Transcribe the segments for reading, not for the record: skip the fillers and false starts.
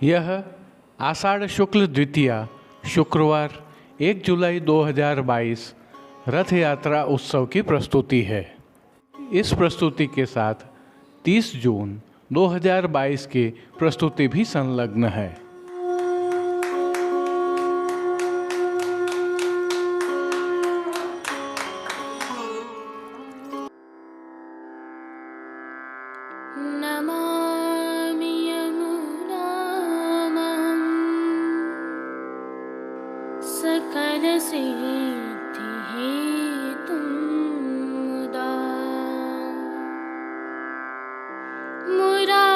यह आषाढ़ शुक्ल द्वितीया शुक्रवार 1 जुलाई 2022 रथ यात्रा उत्सव की प्रस्तुति है। इस प्रस्तुति के साथ 30 जून 2022 की प्रस्तुति भी संलग्न है। नमामि यमुनां सकलसिद्धिहेतुं मुदा मुरारिपदपङ्कज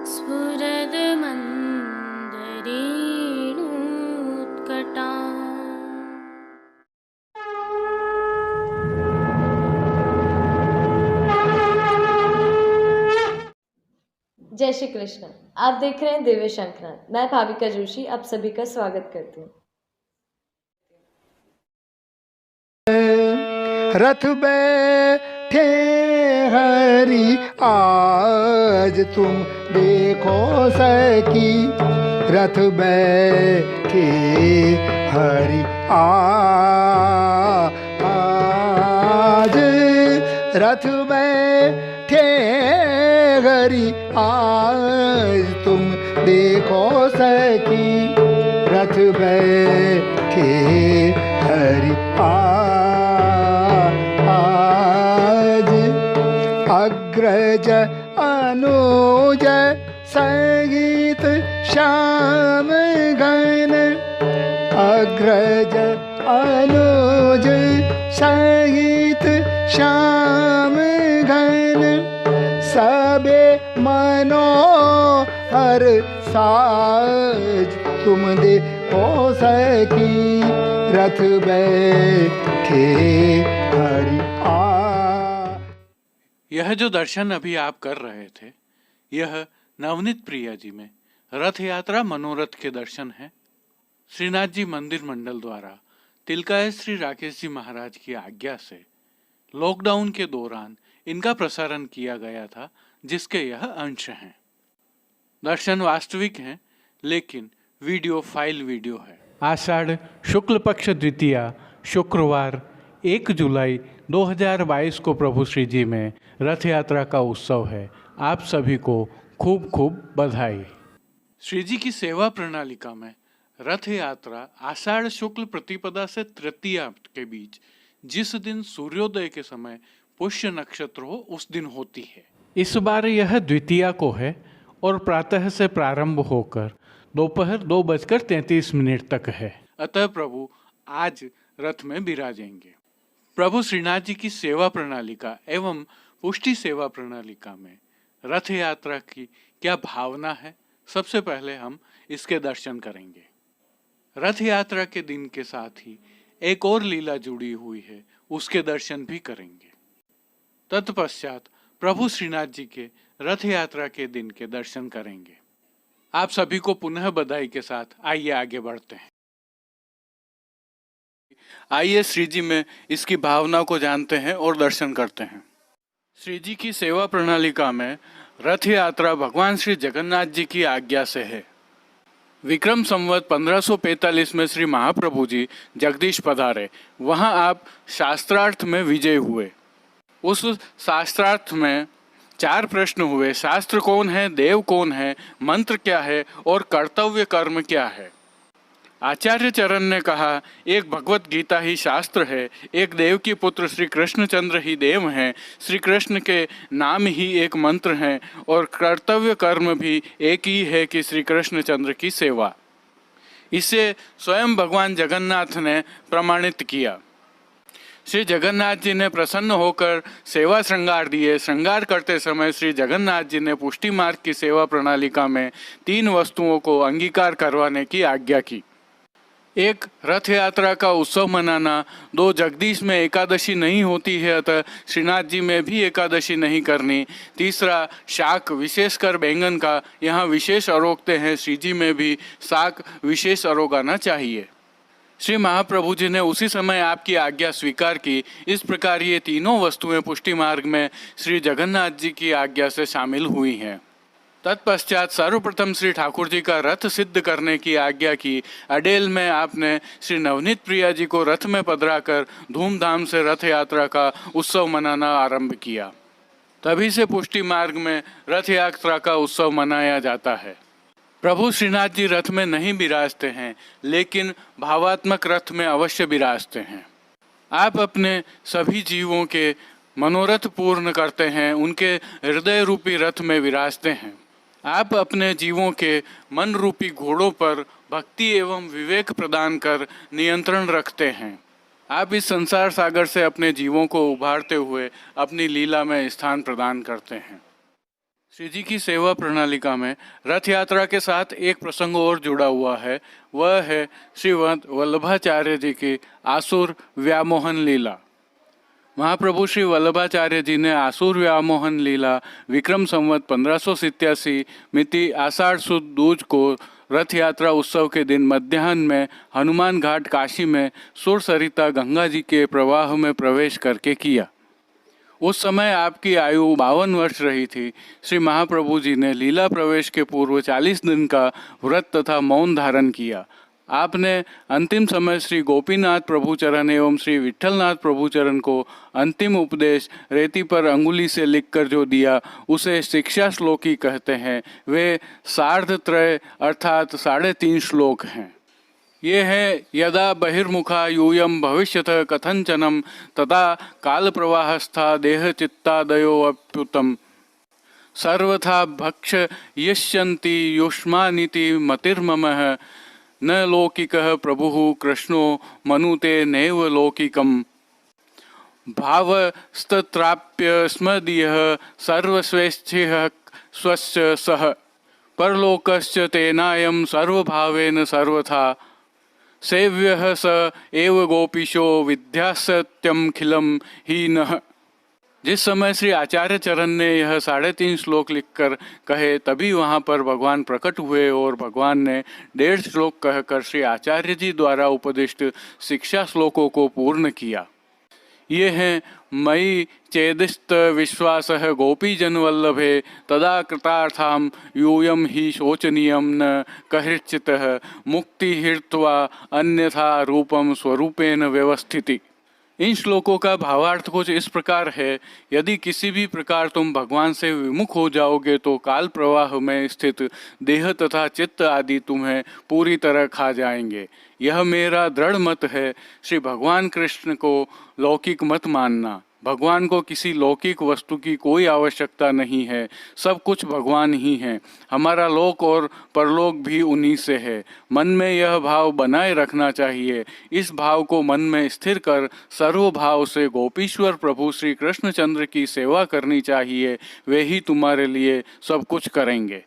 स्फुरदमन्दरेणुत्कटा। जय श्री कृष्ण। आप देख रहे हैं दिव्य शंखनाद। मैं भाविका जोशी आप सभी का स्वागत करती हूँ। रथ बैठे हरि आज तुम देखो सकी, रथ बैठे हरि आज रथ बैठे हरि आज तुम देखो सकी, रथ बैठे हरि आज अग्रज अनुज संगीत श्याम गण, अग्रज अनुज संगीत श्याम गण, सबे मनोहर साज तुम देखो सकी, रथ बैठे हरि यह जो दर्शन अभी आप कर रहे थे, यह नवनीत प्रिया जी में रथ यात्रा मनोरथ के दर्शन हैं। श्रीनाथ जी मंदिर मंडल द्वारा तिलकाय श्री राकेश जी महाराज की आज्ञा से लॉकडाउन के दौरान इनका प्रसारण किया गया था, जिसके यह अंश हैं। दर्शन वास्तविक हैं, लेकिन वीडियो फाइल वीडियो है। आषाढ़ शुक्ल पक्ष द्वितीया शुक्रवार 1 जुलाई 2022 को प्रभु श्री जी में रथ यात्रा का उत्सव है। आप सभी को खूब खूब बधाई। श्री जी की सेवा प्रणालिका में रथ यात्रा आषाढ़ शुक्ल प्रतिपदा से तृतीया के बीच जिस दिन सूर्योदय के समय पुष्य नक्षत्र हो उस दिन होती है। इस बार यह द्वितीया को है और प्रातः से प्रारंभ होकर दोपहर 2:33 तक है। अतः प्रभु आज रथ में विराजेंगे। प्रभु श्रीनाथ जी की सेवा प्रणालिका एवं पुष्टि सेवा प्रणालिका में रथ यात्रा की क्या भावना है, सबसे पहले हम इसके दर्शन करेंगे। रथ यात्रा के दिन के साथ ही एक और लीला जुड़ी हुई है, उसके दर्शन भी करेंगे। तत्पश्चात प्रभु श्रीनाथ जी के रथ यात्रा के दिन के दर्शन करेंगे। आप सभी को पुनः बधाई के साथ आइए आगे बढ़ते हैं। आइए श्री जी में इसकी भावना को जानते हैं और दर्शन करते हैं। श्री जी की सेवा प्रणालिका में रथ यात्रा भगवान श्री जगन्नाथ जी की आज्ञा से है। विक्रम संवत 1545 में श्री महाप्रभु जी जगदीश पधारे। वहां आप शास्त्रार्थ में विजय हुए। उस शास्त्रार्थ में 4 प्रश्न हुए। शास्त्र कौन है, देव कौन है, मंत्र क्या है और कर्तव्य कर्म क्या है। आचार्य चरण ने कहा, एक भगवत गीता ही शास्त्र है, एक देव की पुत्र श्री कृष्णचंद्र ही देव हैं, श्री कृष्ण के नाम ही एक मंत्र हैं और कर्तव्य कर्म भी एक ही है कि श्री कृष्णचंद्र की सेवा। इसे स्वयं भगवान जगन्नाथ ने प्रमाणित किया। श्री जगन्नाथ जी ने प्रसन्न होकर सेवा श्रृंगार दिए। श्रृंगार करते समय श्री जगन्नाथ जी ने पुष्टि मार्ग की सेवा प्रणालिका में 3 वस्तुओं को अंगीकार करवाने की आज्ञा की। 1 रथ यात्रा का उत्सव मनाना, 2 जगदीश में एकादशी नहीं होती है अतः श्रीनाथ जी में भी एकादशी नहीं करनी, 3 शाक विशेषकर बैंगन का यहाँ विशेष अरोगते हैं, श्री जी में भी शाक विशेष अरोगाना चाहिए। श्री महाप्रभु जी ने उसी समय आपकी आज्ञा स्वीकार की। इस प्रकार ये तीनों वस्तुएं पुष्टि मार्ग में श्री जगन्नाथ जी की आज्ञा से शामिल हुई हैं। तत्पश्चात सर्वप्रथम श्री ठाकुर जी का रथ सिद्ध करने की आज्ञा की। अडेल में आपने श्री नवनीत प्रिया जी को रथ में पधरा कर धूमधाम से रथ यात्रा का उत्सव मनाना आरंभ किया। तभी से पुष्टि मार्ग में रथ यात्रा का उत्सव मनाया जाता है। प्रभु श्रीनाथ जी रथ में नहीं विराजते हैं, लेकिन भावात्मक रथ में अवश्य विराजते हैं। आप अपने सभी जीवों के मनोरथ पूर्ण करते हैं, उनके हृदय रूपी रथ में विराजते हैं। आप अपने जीवों के मन रूपी घोड़ों पर भक्ति एवं विवेक प्रदान कर नियंत्रण रखते हैं। आप इस संसार सागर से अपने जीवों को उभारते हुए अपनी लीला में स्थान प्रदान करते हैं। श्री जी की सेवा प्रणालिका में रथ यात्रा के साथ एक प्रसंग और जुड़ा हुआ है, वह है श्री वल्लभाचार्य जी की आसुर व्यामोहन लीला। महाप्रभु श्री वल्लभाचार्य जी ने आसुर व्यामोहन लीला विक्रम संवत 1587 मिति आषाढ़ सुद दूज को रथ यात्रा उत्सव के दिन मध्याह्न में हनुमान घाट काशी में सुर सरिता गंगा जी के प्रवाह में प्रवेश करके किया। उस समय आपकी आयु 52 वर्ष रही थी। श्री महाप्रभु जी ने लीला प्रवेश के पूर्व 40 दिन का व्रत तथा मौन धारण किया। आपने अंतिम समय श्री गोपीनाथ प्रभुचरण एवं श्री विट्ठलनाथ प्रभुचरण को अंतिम उपदेश रेती पर अंगुली से लिखकर जो दिया, उसे शिक्षा श्लोकी कहते हैं। वे सार्धत्रय अर्थात 3.5 श्लोक हैं। ये है यदा बहिर्मुखा यूयम भविष्यथ कथंचनम तदा काल प्रवाहस्था देह चित्तादयो अप्युतम सर्वथा भक्ष यश्यन्ति युष्मानिति मतिर्ममः न लौकिकः प्रभुः कृष्णो मनुते नैव लौकिकम् भावस्तत्राप्य स्मदीयः सर्वस्वेच्छिः स्वस्य सः परलोकश्च तेनायं सर्वभावेन सर्वथा सेव्यः स एव गोपीशो विद्यासत्यम खिलम ही नः। जिस समय श्री आचार्य चरण ने यह 3.5 श्लोक लिखकर कहे, तभी वहाँ पर भगवान प्रकट हुए और भगवान ने 1.5 श्लोक कहकर श्री आचार्य जी द्वारा उपदिष्ट शिक्षा श्लोकों को पूर्ण किया। ये हैं मयि चेदिस्त विश्वासः गोपीजन वल्लभे तदा कृतार्थाम यूयम ही शोचनीयम न कहिर्चितः मुक्ति हित्वा अन्यथा रूपम स्वरूपेण व्यवस्थिति। इन श्लोकों का भावार्थ कुछ इस प्रकार है, यदि किसी भी प्रकार तुम भगवान से विमुख हो जाओगे तो काल प्रवाह में स्थित देह तथा चित्त आदि तुम्हें पूरी तरह खा जाएंगे। यह मेरा दृढ़ मत है। श्री भगवान कृष्ण को लौकिक मत मानना। भगवान को किसी लौकिक वस्तु की कोई आवश्यकता नहीं है, सब कुछ भगवान ही है। हमारा लोक और परलोक भी उन्हीं से है। मन में यह भाव बनाए रखना चाहिए। इस भाव को मन में स्थिर कर सर्वभाव से गोपीश्वर प्रभु श्री कृष्णचंद्र की सेवा करनी चाहिए। वे ही तुम्हारे लिए सब कुछ करेंगे।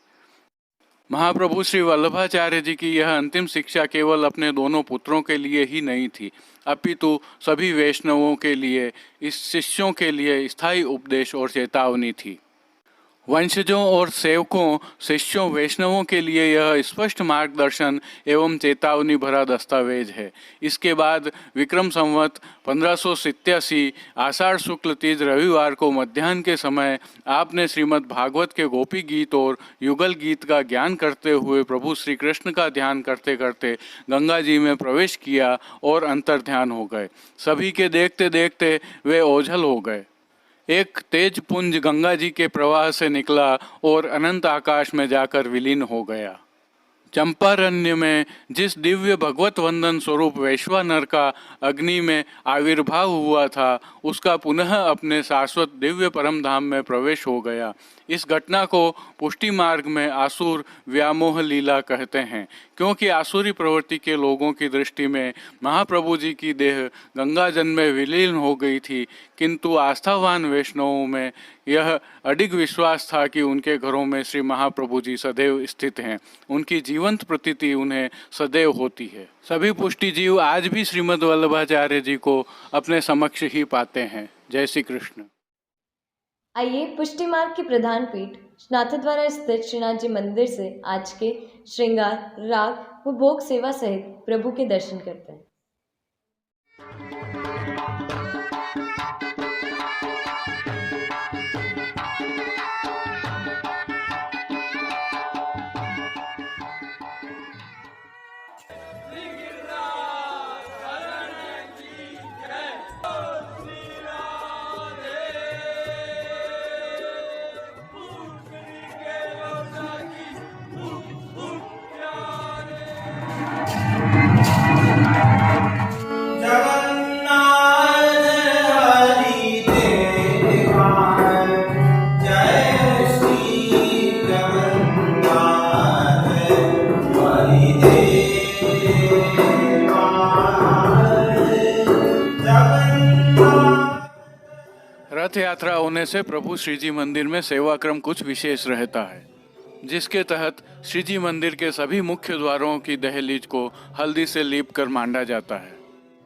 महाप्रभु श्री वल्लभाचार्य जी की यह अंतिम शिक्षा केवल अपने दोनों पुत्रों के लिए ही नहीं थी, अपितु सभी वैष्णवों के लिए, इस शिष्यों के लिए स्थायी उपदेश और चेतावनी थी। वंशजों और सेवकों, शिष्यों, वैष्णवों के लिए यह स्पष्ट मार्गदर्शन एवं चेतावनी भरा दस्तावेज है। इसके बाद विक्रम संवत 1587 आषाढ़ शुक्ल तीज रविवार को मध्याह्न के समय आपने श्रीमद् भागवत के गोपी गीत और युगल गीत का ज्ञान करते हुए प्रभु श्री कृष्ण का ध्यान करते करते गंगा जी में प्रवेश किया और अंतर ध्यान हो गए। सभी के देखते देखते वे ओझल हो गए। एक तेज पुंज गंगा जी के प्रवाह से निकला और अनंत आकाश में जाकर विलीन हो गया। चंपारण्य में जिस दिव्य भगवत वंदन स्वरूप वैश्वानर का अग्नि में आविर्भाव हुआ था, उसका पुनः अपने शाश्वत दिव्य परम धाम में प्रवेश हो गया। इस घटना को पुष्टि मार्ग में आसुर व्यामोह लीला कहते हैं, क्योंकि आसुरी प्रवृत्ति के लोगों की दृष्टि में महाप्रभु जी की देह गंगाजल में विलीन हो गई थी, किंतु आस्थावान वैष्णवों में यह अडिग विश्वास था कि उनके घरों में श्री महाप्रभु जी सदैव स्थित हैं। उनकी जीवंत प्रतीति उन्हें सदैव होती है। सभी पुष्टि जीव आज भी श्रीमद् वल्लभाचार्य जी को अपने समक्ष ही पाते हैं। जय श्री कृष्ण। आइए पुष्टि मार्ग की प्रधान पीठ नाथद्वारा स्थित श्रीनाथ जी मंदिर से आज के श्रृंगार, राग व भोग सेवा सहित प्रभु के दर्शन करते हैं। होने से प्रभु श्रीजी मंदिर में सेवाक्रम कुछ विशेष रहता है, जिसके तहत श्रीजी मंदिर के सभी मुख्य द्वारों की दहलीज को हल्दी से लीप कर मांडा जाता है।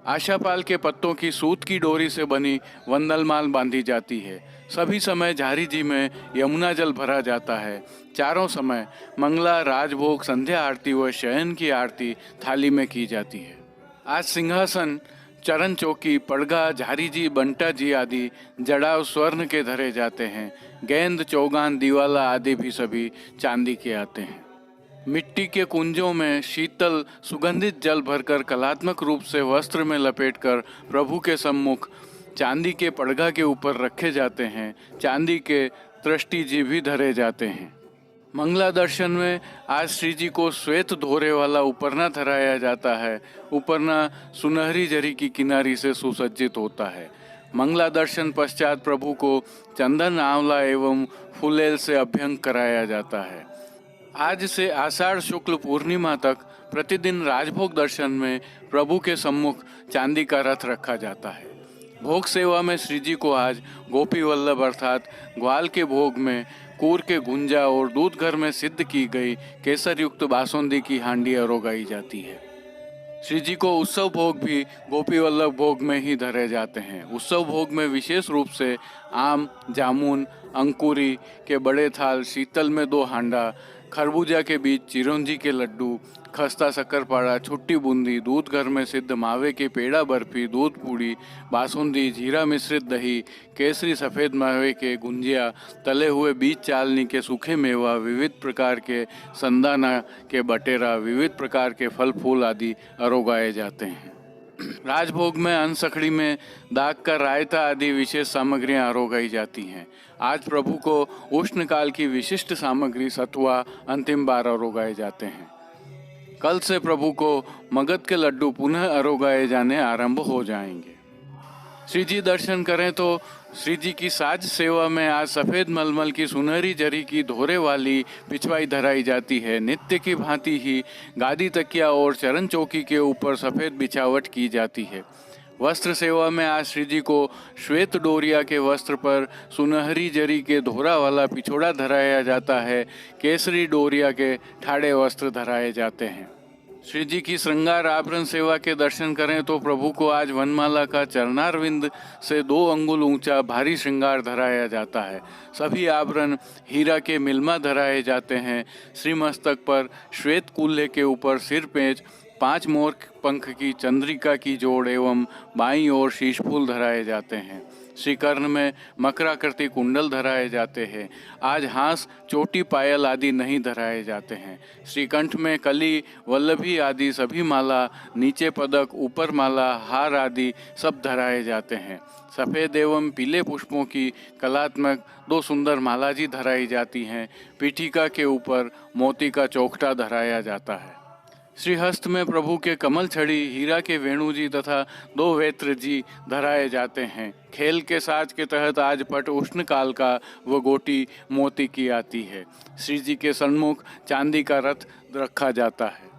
आशापाल के पत्तों की सूत की डोरी से बनी वंदलमाल बांधी जाती है। सभी समय झारी जी में यमुना जल भरा जाता है। चारों समय मंगला, राजभोग, संध्या आरती व शयन की आरती थाली में की जाती है। आज सिंहासन, चरण चौकी, पड़गा, झारी जी, बंटा जी आदि जड़ाव स्वर्ण के धरे जाते हैं। गेंद, चौगान, दीवाला आदि भी सभी चांदी के आते हैं। मिट्टी के कुंजों में शीतल सुगंधित जल भरकर कलात्मक रूप से वस्त्र में लपेटकर प्रभु के सम्मुख चांदी के पड़गा के ऊपर रखे जाते हैं। चांदी के तृष्टि जी भी धरे जाते हैं। मंगला दर्शन में आज श्री जी को श्वेत धोरे वाला उपरना धराया जाता है। उपरना सुनहरी जरी की किनारी से सुसज्जित होता है। मंगला दर्शन पश्चात प्रभु को चंदन, आंवला एवं फुलेल से अभ्यंग कराया जाता है। आज से आषाढ़ शुक्ल पूर्णिमा तक प्रतिदिन राजभोग दर्शन में प्रभु के सम्मुख चांदी का रथ रखा जाता है। भोग सेवा में श्री जी को आज गोपी वल्लभ अर्थात ग्वाल के भोग में कूर के गुंजा और दूध घर में सिद्ध की गई केसर युक्त बासुंदी की हांडी अरोगाई जाती है। श्री जी को उत्सव भोग भी गोपी वल्लभ भोग में ही धरे जाते हैं। उत्सव भोग में विशेष रूप से आम, जामुन, अंकुरी के बड़े थाल, शीतल में 2 हांडा, खरबूजा के बीच चिरौंजी के लड्डू, खस्ता शक्करपारा, छुट्टी बूंदी, दूध घर में सिद्ध मावे के पेड़ा बर्फी, दूध पूड़ी, बासुंदी, जीरा मिश्रित दही, केसरी सफ़ेद मावे के गुंजिया, तले हुए बीज चालनी के सूखे मेवा, विविध प्रकार के संदाना के बटेरा, विविध प्रकार के फल फूल आदि अरोगाए जाते हैं। राजभोग में अनसखड़ी में दाग का रायता आदि विशेष सामग्रियां अरोगाई जाती हैं। आज प्रभु को उष्ण काल की विशिष्ट सामग्री सतुआ अंतिम बार अरोगाए जाते हैं। कल से प्रभु को मगध के लड्डू पुनः अरोगाए जाने आरंभ हो जाएंगे। श्री जी दर्शन करें तो श्री जी की साज सेवा में आज सफ़ेद मलमल की सुनहरी जरी की धोरे वाली पिछवाई धराई जाती है। नित्य की भांति ही गादी, तकिया और चरण चौकी के ऊपर सफ़ेद बिछावट की जाती है। वस्त्र सेवा में आज श्री जी को श्वेत डोरिया के वस्त्र पर सुनहरी जरी के धोरा वाला पिछोड़ा धराया जाता है। केसरी डोरिया के ठाड़े वस्त्र धराए जाते हैं। श्री जी की श्रृंगार आभरण सेवा के दर्शन करें तो प्रभु को आज वनमाला का चरणारविंद से 2 अंगुल ऊंचा भारी श्रृंगार धराया जाता है। सभी आभरण हीरा के मिलमा धराए जाते हैं। श्रीमस्तक पर श्वेत कुल्हे के ऊपर सिर पेंच, 5 मोर पंख की चंद्रिका की जोड़ एवं बाईं ओर शीश फूल धराए जाते हैं। श्री कर्ण में मकराकृति कुंडल धराए जाते हैं। आज हांस, चोटी, पायल आदि नहीं धराए जाते हैं। श्रीकंठ में कली, वल्लभी आदि सभी माला, नीचे पदक, ऊपर माला, हार आदि सब धराए जाते हैं। सफ़ेद एवं पीले पुष्पों की कलात्मक 2 सुंदर माला जी धराई जाती हैं। पीठिका के ऊपर मोती का चौखटा धराया जाता है। श्रीहस्त में प्रभु के कमल छड़ी, हीरा के वेणु जी तथा 2 वेत्र जी धराए जाते हैं। खेल के साज के तहत आज पट उष्ण काल का व गोटी मोती की आती है। श्री जी के सन्मुख चांदी का रथ रखा जाता है।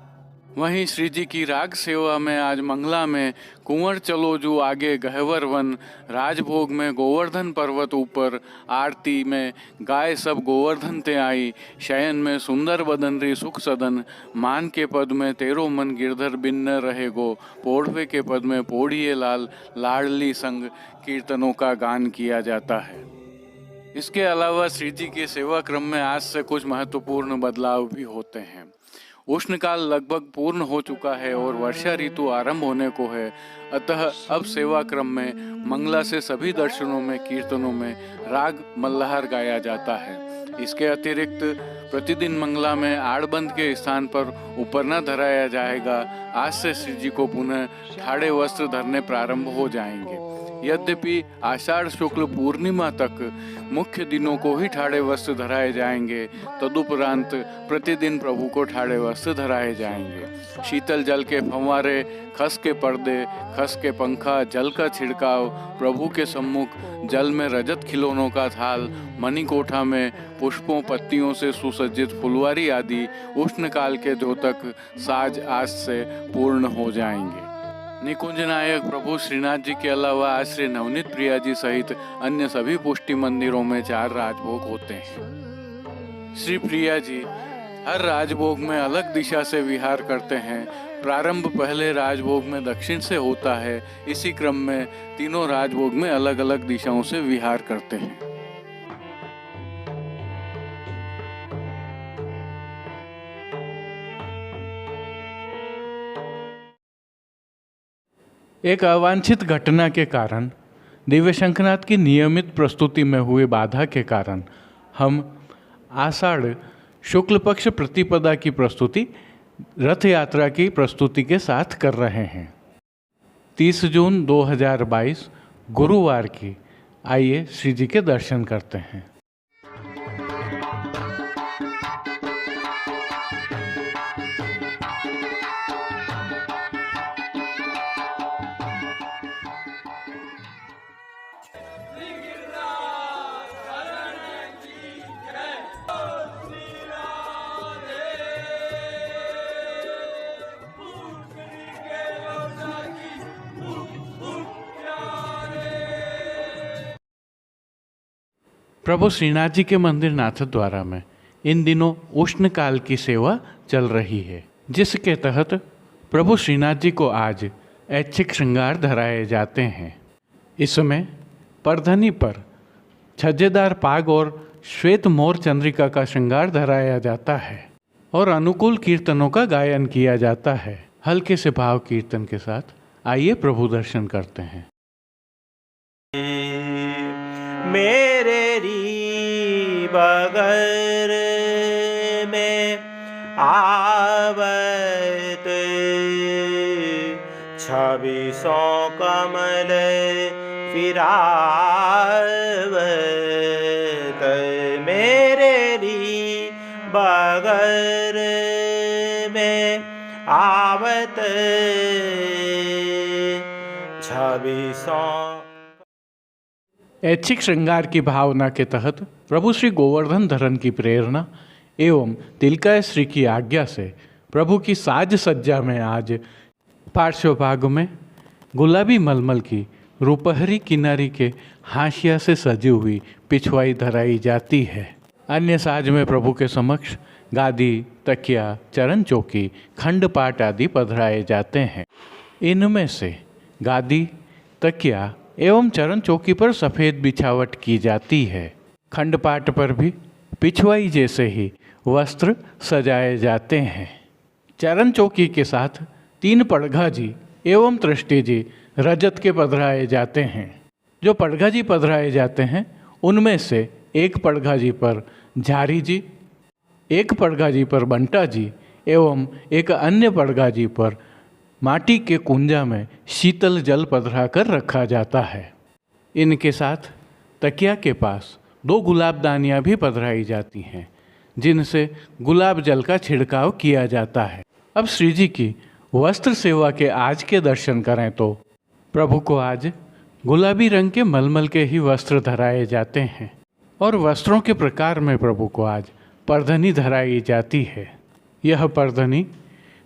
वहीं श्री जी की राग सेवा में आज मंगला में कुंवर चलो जो आगे गहवर वन, राजभोग में गोवर्धन पर्वत ऊपर, आरती में गाय सब गोवर्धन ते आई, शयन में सुंदर बदनरी सुख सदन, मान के पद में तेरो मन गिरधर बिन्न रहे गो, पोढ़वे के पद में पोढ़िए लाल लाडली संग कीर्तनों का गान किया जाता है। इसके अलावा श्री जी के सेवा क्रम में आज से कुछ महत्वपूर्ण बदलाव भी होते हैं। उष्णकाल लगभग पूर्ण हो चुका है और वर्षा ऋतु आरंभ होने को है। अतः अब सेवा क्रम में मंगला से सभी दर्शनों में, कीर्तनों में राग मल्लाहार गाया जाता है। इसके अतिरिक्त प्रतिदिन मंगला में आड़बंद के स्थान पर उपरना धराया जाएगा। आज से श्री जी को पुनः ठाड़े वस्त्र धरने प्रारंभ हो जाएंगे। यद्यपि आषाढ़ शुक्ल पूर्णिमा तक मुख्य दिनों को ही ठाड़े वस्त्र धराए जाएंगे, तदुपरांत प्रतिदिन प्रभु को ठाड़े वस्त्र धराए जाएंगे। शीतल जल के फंवारे, खस के पर्दे, खस के पंखा, जल का छिड़काव, प्रभु के सम्मुख जल में रजत खिलौनों का थाल, मणिकोठा में पुष्पों पत्तियों से सुसज्जित फुलवारी आदि उष्णकाल के द्योतक साज आज से पूर्ण हो जाएंगे। निकुंज नायक प्रभु श्रीनाथ जी के अलावा आज श्री नवनीत प्रिया जी सहित अन्य सभी पुष्टि मंदिरों में 4 राजभोग होते हैं। श्री प्रिया जी हर राजभोग में अलग दिशा से विहार करते हैं। प्रारंभ पहले राजभोग में दक्षिण से होता है। इसी क्रम में तीनों राजभोग में अलग अलग दिशाओं से विहार करते हैं। एक अवांछित घटना के कारण दिव्य शंखनाथ की नियमित प्रस्तुति में हुए बाधा के कारण हम आषाढ़ शुक्ल पक्ष प्रतिपदा की प्रस्तुति रथ यात्रा की प्रस्तुति के साथ कर रहे हैं। 30 जून 2022 गुरुवार की। आइए श्री जी के दर्शन करते हैं। प्रभु श्रीनाथ जी के मंदिर नाथद्वारा में इन दिनों उष्ण काल की सेवा चल रही है, जिसके तहत प्रभु श्रीनाथ जी को आज ऐच्छिक श्रृंगार धराए जाते हैं। इसमें परधनी पर छज्जेदार पाग और श्वेत मोर चंद्रिका का श्रृंगार धराया जाता है और अनुकूल कीर्तनों का गायन किया जाता है। हल्के से भाव कीर्तन के साथ आइए प्रभु दर्शन करते हैं। मेरे री बगर में आवत 26 कमल फिरावत। मेरे री बगर में आवत 26 ऐच्छिक श्रृंगार की भावना के तहत प्रभु श्री गोवर्धन धरन की प्रेरणा एवं तिलकाय श्री की आज्ञा से प्रभु की साज सज्जा में आज पार्श्वभाग में गुलाबी मलमल की रुपहरी किनारी के हाशिया से सजी हुई पिछवाई धराई जाती है। अन्य साज में प्रभु के समक्ष गादी, तकिया, चरण चौकी, खंड पाट आदि पधराए जाते हैं। इनमें से गादी, तकिया एवं चरण चौकी पर सफ़ेद बिछावट की जाती है। खंडपाट पर भी पिछवाई जैसे ही वस्त्र सजाए जाते हैं। चरण चौकी के साथ 3 पड़घा जी एवं तृष्टि जी रजत के पधराए जाते हैं। जो पड़घा जी पधराए जाते हैं उनमें से एक पड़घा जी पर झारी जी, एक पड़घा जी पर बंटा जी एवं एक अन्य पड़घा जी पर माटी के कुंजा में शीतल जल पधरा कर रखा जाता है। इनके साथ तकिया के पास 2 गुलाबदानियाँ भी पधराई जाती हैं, जिनसे गुलाब जल का छिड़काव किया जाता है। अब श्री जी की वस्त्र सेवा के आज के दर्शन करें तो प्रभु को आज गुलाबी रंग के मलमल के ही वस्त्र धराए जाते हैं और वस्त्रों के प्रकार में प्रभु को आज परधनी धराई जाती है। यह परधनी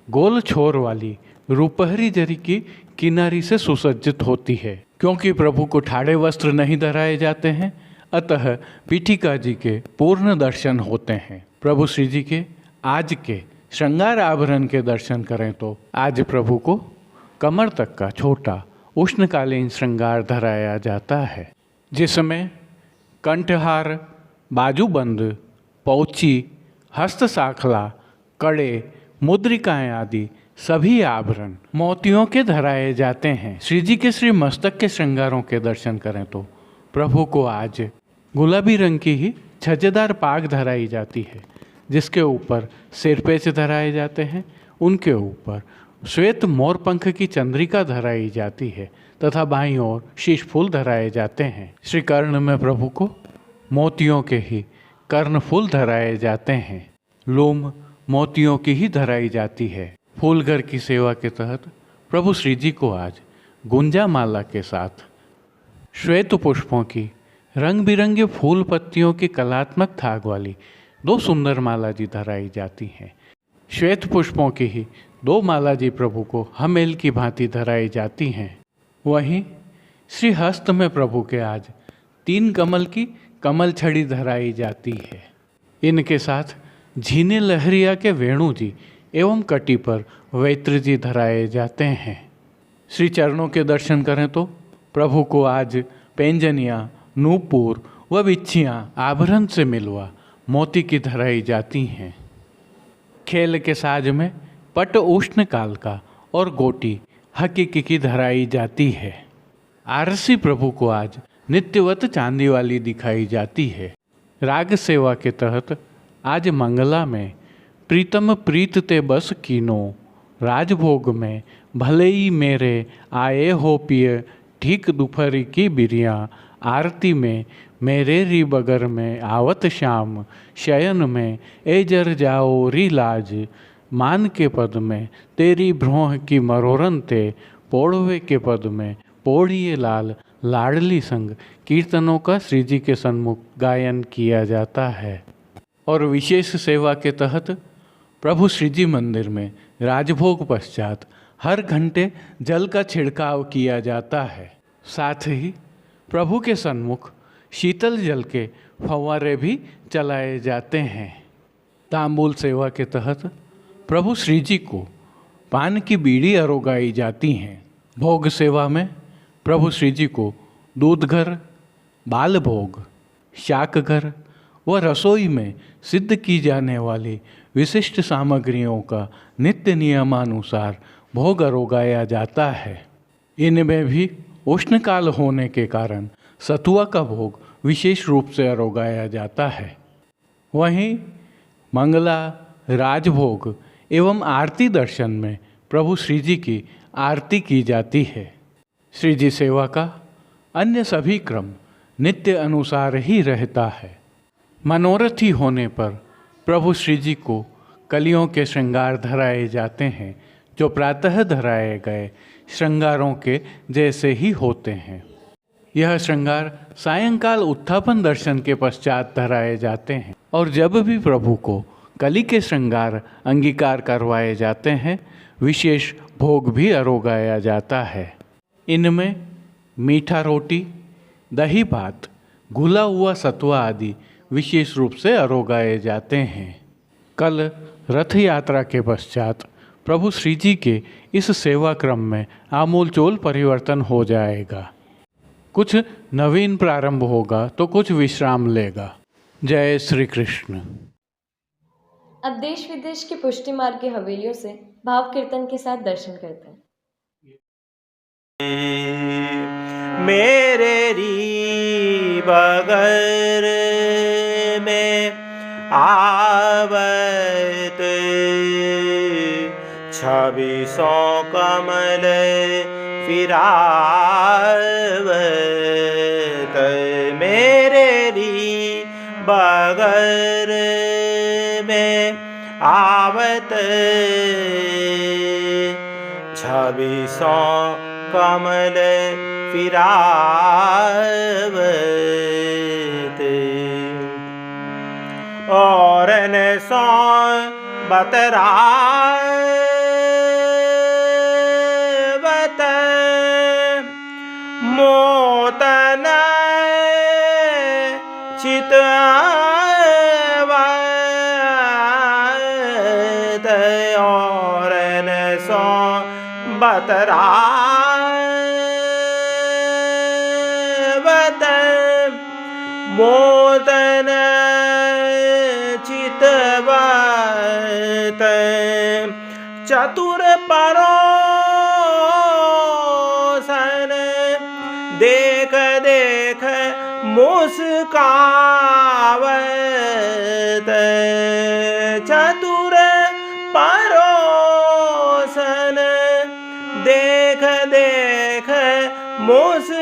गोल छोर वाली रुपहरी जरी की किनारी से सुसज्जित होती है। क्योंकि प्रभु को ठाड़े वस्त्र नहीं धराए जाते हैं, अतः पीठिका जी के पूर्ण दर्शन होते हैं। प्रभु श्री जी के आज के श्रृंगार आभरण के दर्शन करें तो आज प्रभु को कमर तक का छोटा उष्णकालीन श्रृंगार धराया जाता है, जिसमें कंठहार, बाजूबंद, पौची, हस्तसाखला, कड़े, मुद्रिकाएं आदि सभी आभरण मोतियों के धराए जाते हैं। श्री जी के श्री मस्तक के श्रृंगारों के दर्शन करें तो प्रभु को आज गुलाबी रंग की ही छज्जेदार पाग धराई जाती है, जिसके ऊपर सिरपेच धराए जाते हैं। उनके ऊपर श्वेत मोर पंख की चंद्रिका धराई जाती है तथा बाईं ओर शीश फूल धराए जाते हैं। श्री कर्ण में प्रभु को मोतियों के ही कर्ण फूल धराए जाते हैं। लोम मोतियों की ही धराई जाती है। फूलघर की सेवा के तहत प्रभु श्री जी को आज गुंजा माला के साथ श्वेत पुष्पों की रंग बिरंगे फूल पत्तियों की कलात्मक थाग वाली 2 सुंदर माला जी धराई जाती हैं। श्वेत पुष्पों की ही दो माला जी प्रभु को हमेल की भांति धराई जाती हैं। वहीं श्री हस्त में प्रभु के आज 3 कमल की कमल छड़ी धराई जाती है। इनके साथ झीने लहरिया के वेणु जी एवं कटी पर वैत्र जी धराए जाते हैं। श्री चरणों के दर्शन करें तो प्रभु को आज पैंजनियाँ, नूपुर व बिच्छियाँ आभरण से मिलवा मोती की धराई जाती हैं। खेल के साज में पट उष्ण काल का और गोटी हकीकी की धराई जाती है। आरसी प्रभु को आज नित्यवत चांदी वाली दिखाई जाती है। राग सेवा के तहत आज मंगला में प्रीतम प्रीत ते बस कीनो, राजभोग में भले ही मेरे आए हो पिय ठीक दोपहरी की बिरिया, आरती में मेरे री बगर में आवत श्याम, शयन में ए जर जाओ री लाज, मान के पद में तेरी भ्रोह की मरोरन ते, पोड़वे के पद में पोड़िए लाल लाडली संग कीर्तनों का श्री जी के सन्मुख गायन किया जाता है। और विशेष सेवा के तहत प्रभु श्री जी मंदिर में राजभोग पश्चात हर घंटे जल का छिड़काव किया जाता है। साथ ही प्रभु के सन्मुख शीतल जल के फव्वारे भी चलाए जाते हैं। तांबूल सेवा के तहत प्रभु श्री जी को पान की बीड़ी अरोगाई जाती हैं। भोग सेवा में प्रभु श्री जी को दूध घर, बाल भोग, शाक घर व रसोई में सिद्ध की जाने वाली विशिष्ट सामग्रियों का नित्य नियमानुसार भोग अरोगाया जाता है। इनमें भी उष्णकाल होने के कारण सतुआ का भोग विशेष रूप से अरोगाया जाता है। वहीं मंगला, राजभोग एवं आरती दर्शन में प्रभु श्री जी की आरती की जाती है। श्री जी सेवा का अन्य सभी क्रम नित्य अनुसार ही रहता है। मनोरथी होने पर प्रभु श्री जी को कलियों के श्रृंगार धराए जाते हैं, जो प्रातः धराए गए श्रृंगारों के जैसे ही होते हैं। यह श्रृंगार सायंकाल उत्थापन दर्शन के पश्चात धराए जाते हैं। और जब भी प्रभु को कली के श्रृंगार अंगीकार करवाए जाते हैं, विशेष भोग भी अरोगाया जाता है। इनमें मीठा रोटी, दही भात, घुला हुआ सतुआ आदि विशेष रूप से अरोगाए जाते हैं। कल रथ यात्रा के पश्चात प्रभु श्री जी के इस सेवा क्रम में आमूलचूल परिवर्तन हो जाएगा। कुछ नवीन प्रारंभ होगा तो कुछ विश्राम लेगा। जय श्री कृष्ण। अब देश विदेश की पुष्टि मार्ग की हवेलियों से भाव कीर्तन के साथ दर्शन करते हैं। मेरे री बगर में आवत 26 कमल फिरावत, मेरे री बगर में आवत 26 कमल फिरावत, और न सौ बतरावत, मोतन चितवत, और न सौ बतरावत, मोदन चितवत, चतुर परोसन देख देख मुस्कावत, चतुर परोसन देख देख मुस्कावत,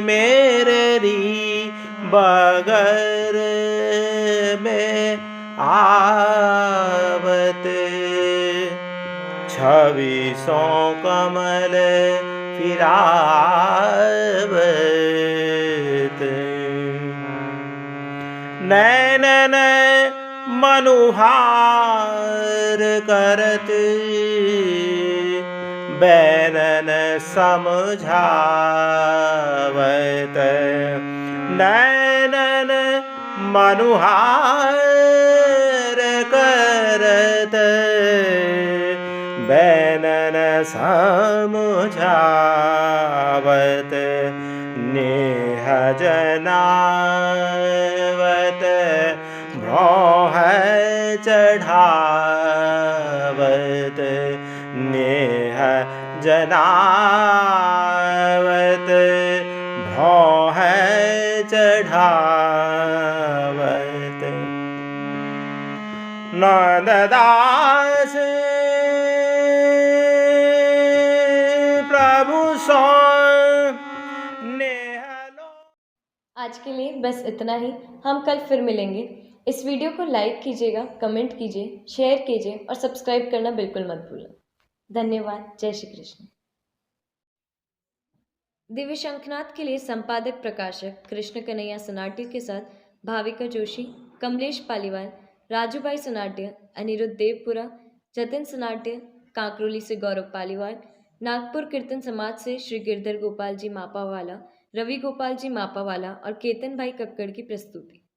मेरे री बगर में आवत 26 कमल फिरावत, नैनन मनुहार करत बैनन समझावत नैनन मनुहार करत बैनन समझावत नेह जनावत भौह चढ़ावत नेह जनावत भौह चढ़ावत नंददास प्रभु सो नेहलो। आज के लिए बस इतना ही। हम कल फिर मिलेंगे। इस वीडियो को लाइक कीजिएगा, कमेंट कीजिए, शेयर कीजिए और सब्सक्राइब करना बिल्कुल मत भूलें। धन्यवाद। जय श्री कृष्ण। दिव्य शंखनाद के लिए संपादक प्रकाशक कृष्ण कन्हैया सनाट्य के साथ भाविका जोशी, कमलेश पालीवाल, राजू भाई सनाट्य, अनिरुद्ध देवपुरा, जतिन सनाट्य, कांकरोली से गौरव पालीवाल, नागपुर कीर्तन समाज से श्री गिरधर गोपाल जी मापावाला, रवि गोपाल जी मापावाला और केतन भाई कक्कड़ की प्रस्तुति।